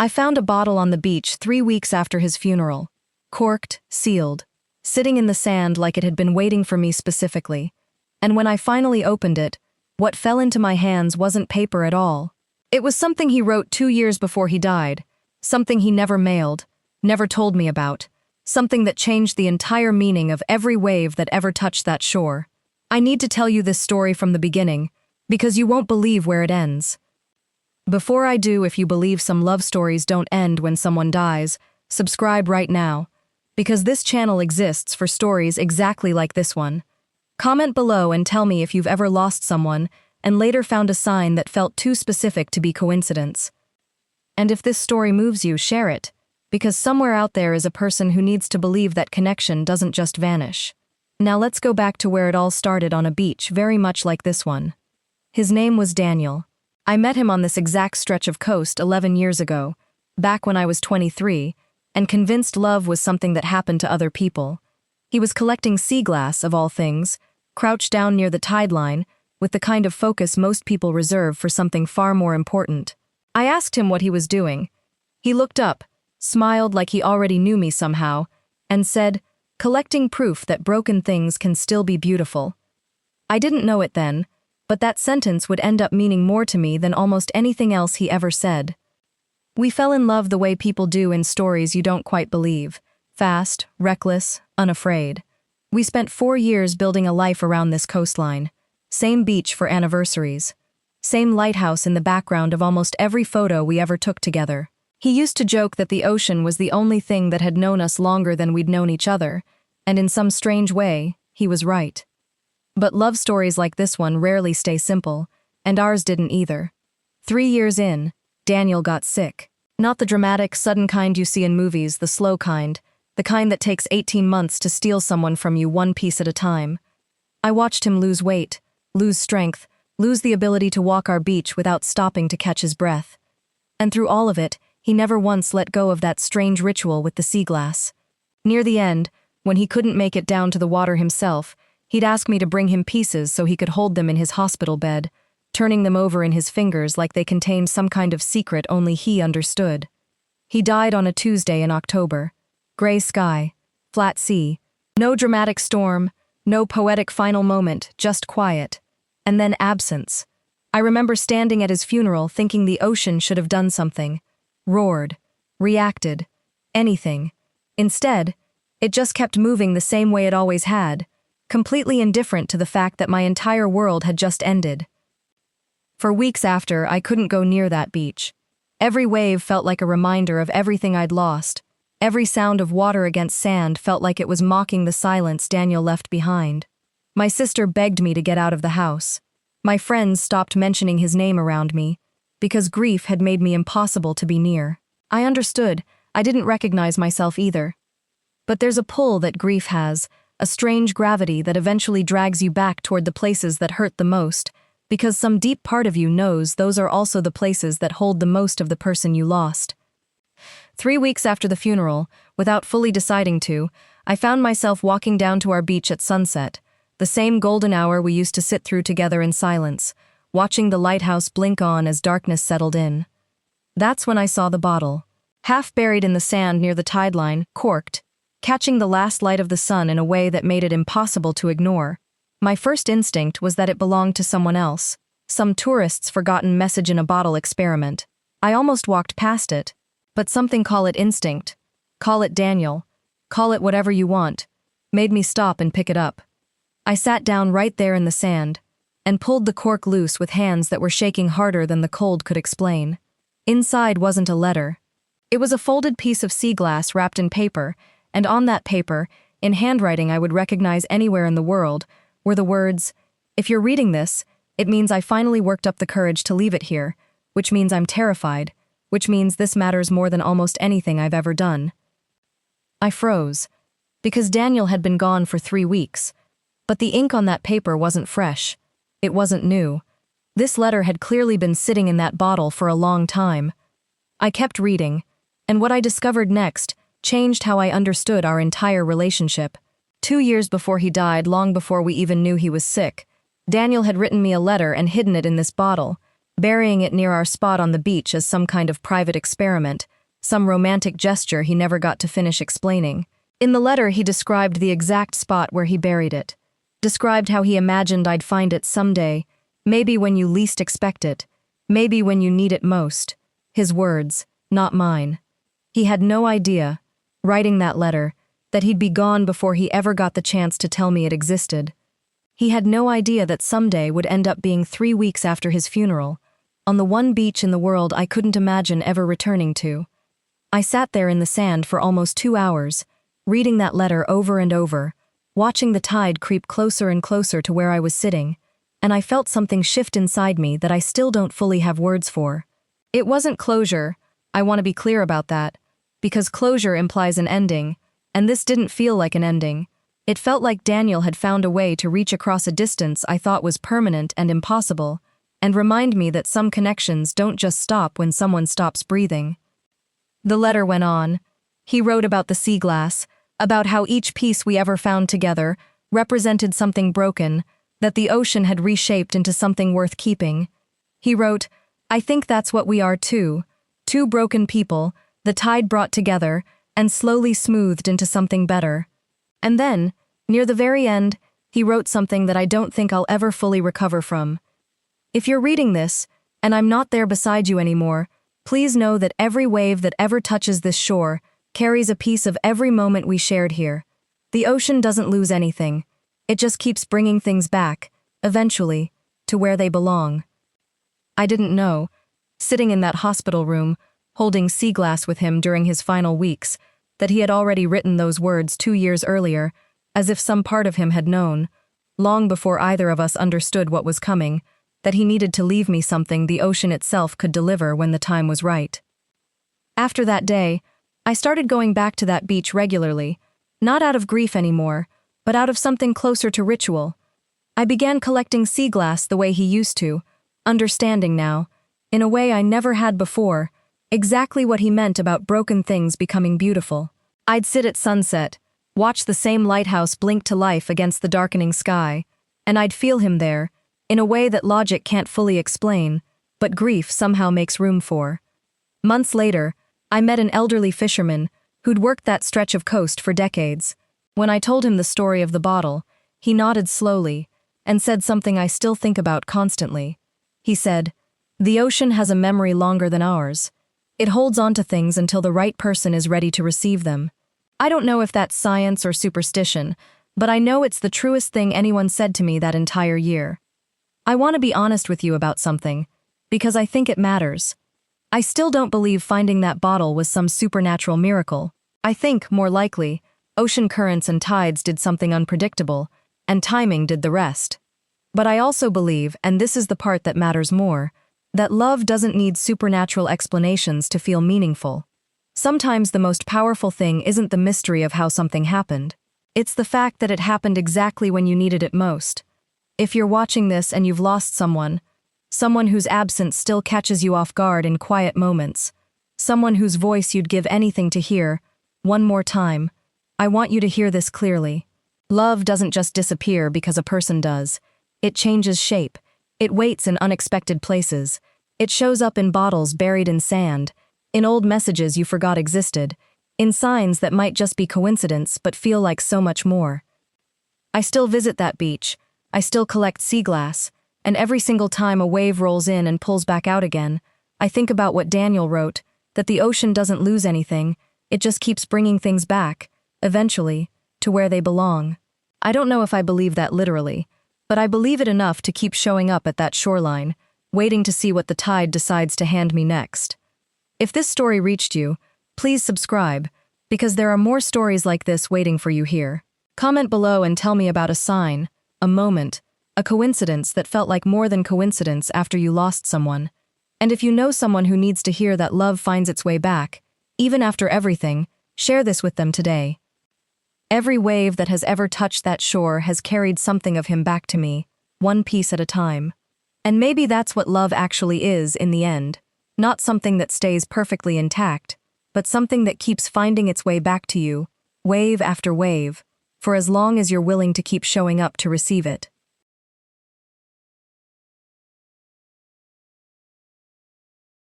I found a bottle on the beach 3 weeks after his funeral, corked, sealed, sitting in the sand like it had been waiting for me specifically. And when I finally opened it, what fell into my hands wasn't paper at all. It was something he wrote 2 years before he died, something he never mailed, never told me about, something that changed the entire meaning of every wave that ever touched that shore. I need to tell you this story from the beginning, because you won't believe where it ends. Before I do, if you believe some love stories don't end when someone dies, subscribe right now, because this channel exists for stories exactly like this one. Comment below and tell me if you've ever lost someone and later found a sign that felt too specific to be coincidence. And if this story moves you, share it, because somewhere out there is a person who needs to believe that connection doesn't just vanish. Now let's go back to where it all started, on a beach very much like this one. His name was Daniel. I met him on this exact stretch of coast 11 years ago, back when I was 23, and convinced love was something that happened to other people. He was collecting sea glass, of all things, crouched down near the tide line, with the kind of focus most people reserve for something far more important. I asked him what he was doing. He looked up, smiled like he already knew me somehow, and said, "Collecting proof that broken things can still be beautiful." I didn't know it then, but that sentence would end up meaning more to me than almost anything else he ever said. We fell in love the way people do in stories you don't quite believe, fast, reckless, unafraid. We spent 4 years building a life around this coastline, same beach for anniversaries, same lighthouse in the background of almost every photo we ever took together. He used to joke that the ocean was the only thing that had known us longer than we'd known each other, and in some strange way, he was right. But love stories like this one rarely stay simple, and ours didn't either. 3 years in, Daniel got sick. Not the dramatic, sudden kind you see in movies, the slow kind, the kind that takes 18 months to steal someone from you one piece at a time. I watched him lose weight, lose strength, lose the ability to walk our beach without stopping to catch his breath. And through all of it, he never once let go of that strange ritual with the sea glass. Near the end, when he couldn't make it down to the water himself, he'd ask me to bring him pieces so he could hold them in his hospital bed, turning them over in his fingers like they contained some kind of secret only he understood. He died on a Tuesday in October. Gray sky, flat sea, no dramatic storm, no poetic final moment, just quiet. And then absence. I remember standing at his funeral thinking the ocean should have done something. Roared, reacted, anything. Instead, it just kept moving the same way it always had, completely indifferent to the fact that my entire world had just ended. For weeks after, I couldn't go near that beach. Every wave felt like a reminder of everything I'd lost. Every sound of water against sand felt like it was mocking the silence Daniel left behind. My sister begged me to get out of the house. My friends stopped mentioning his name around me, because grief had made me impossible to be near. I understood. I didn't recognize myself either. But there's a pull that grief has, a strange gravity that eventually drags you back toward the places that hurt the most, because some deep part of you knows those are also the places that hold the most of the person you lost. 3 weeks after the funeral, without fully deciding to, I found myself walking down to our beach at sunset, the same golden hour we used to sit through together in silence, watching the lighthouse blink on as darkness settled in. That's when I saw the bottle, half buried in the sand near the tide line, corked, catching the last light of the sun in a way that made it impossible to ignore. My first instinct was that it belonged to someone else, some tourist's forgotten message-in-a-bottle experiment. I almost walked past it, but something, call it instinct, call it Daniel, call it whatever you want, made me stop and pick it up. I sat down right there in the sand, and pulled the cork loose with hands that were shaking harder than the cold could explain. Inside wasn't a letter. It was a folded piece of sea glass wrapped in paper, and on that paper, in handwriting I would recognize anywhere in the world, were the words, "If you're reading this, it means I finally worked up the courage to leave it here, which means I'm terrified, which means this matters more than almost anything I've ever done." I froze, because Daniel had been gone for 3 weeks, but the ink on that paper wasn't fresh. It wasn't new. This letter had clearly been sitting in that bottle for a long time. I kept reading, and what I discovered next changed how I understood our entire relationship. 2 years before he died, long before we even knew he was sick, Daniel had written me a letter and hidden it in this bottle, burying it near our spot on the beach as some kind of private experiment, some romantic gesture he never got to finish explaining. In the letter, he described the exact spot where he buried it, described how he imagined I'd find it someday, maybe when you least expect it, maybe when you need it most. His words, not mine. He had no idea, writing that letter, that he'd be gone before he ever got the chance to tell me it existed. He had no idea that someday would end up being 3 weeks after his funeral, on the one beach in the world I couldn't imagine ever returning to. I sat there in the sand for almost 2 hours, reading that letter over and over, watching the tide creep closer and closer to where I was sitting, and I felt something shift inside me that I still don't fully have words for. It wasn't closure, I want to be clear about that, because closure implies an ending, and this didn't feel like an ending. It felt like Daniel had found a way to reach across a distance I thought was permanent and impossible, and remind me that some connections don't just stop when someone stops breathing. The letter went on. He wrote about the sea glass, about how each piece we ever found together represented something broken, that the ocean had reshaped into something worth keeping. He wrote, "I think that's what we are too. Two broken people, the tide brought together, and slowly smoothed into something better." And then, near the very end, he wrote something that I don't think I'll ever fully recover from. "If you're reading this, and I'm not there beside you anymore, please know that every wave that ever touches this shore carries a piece of every moment we shared here. The ocean doesn't lose anything. It just keeps bringing things back, eventually, to where they belong." I didn't know, sitting in that hospital room, holding sea glass with him during his final weeks, that he had already written those words 2 years earlier, as if some part of him had known, long before either of us understood what was coming, that he needed to leave me something the ocean itself could deliver when the time was right. After that day, I started going back to that beach regularly, not out of grief anymore, but out of something closer to ritual. I began collecting sea glass the way he used to, understanding now, in a way I never had before, exactly what he meant about broken things becoming beautiful. I'd sit at sunset, watch the same lighthouse blink to life against the darkening sky, and I'd feel him there, in a way that logic can't fully explain, but grief somehow makes room for. Months later, I met an elderly fisherman who'd worked that stretch of coast for decades. When I told him the story of the bottle, he nodded slowly and said something I still think about constantly. He said, "The ocean has a memory longer than ours. It holds on to things until the right person is ready to receive them." I don't know if that's science or superstition, but I know it's the truest thing anyone said to me that entire year. I want to be honest with you about something, because I think it matters. I still don't believe finding that bottle was some supernatural miracle. I think, more likely, ocean currents and tides did something unpredictable, and timing did the rest. But I also believe, and this is the part that matters more, that love doesn't need supernatural explanations to feel meaningful. Sometimes the most powerful thing isn't the mystery of how something happened. It's the fact that it happened exactly when you needed it most. If you're watching this and you've lost someone whose absence still catches you off guard in quiet moments, someone whose voice you'd give anything to hear, one more time, I want you to hear this clearly. Love doesn't just disappear because a person does. It changes shape. It waits in unexpected places. It shows up in bottles buried in sand, in old messages you forgot existed, in signs that might just be coincidence but feel like so much more. I still visit that beach. I still collect sea glass. And every single time a wave rolls in and pulls back out again, I think about what Daniel wrote, that the ocean doesn't lose anything, it just keeps bringing things back, eventually, to where they belong. I don't know if I believe that literally, but I believe it enough to keep showing up at that shoreline, waiting to see what the tide decides to hand me next. If this story reached you, please subscribe, because there are more stories like this waiting for you here. Comment below and tell me about a sign, a moment, a coincidence that felt like more than coincidence after you lost someone. And if you know someone who needs to hear that love finds its way back, even after everything, share this with them today. Every wave that has ever touched that shore has carried something of him back to me, one piece at a time. And maybe that's what love actually is in the end. Not something that stays perfectly intact, but something that keeps finding its way back to you, wave after wave, for as long as you're willing to keep showing up to receive it.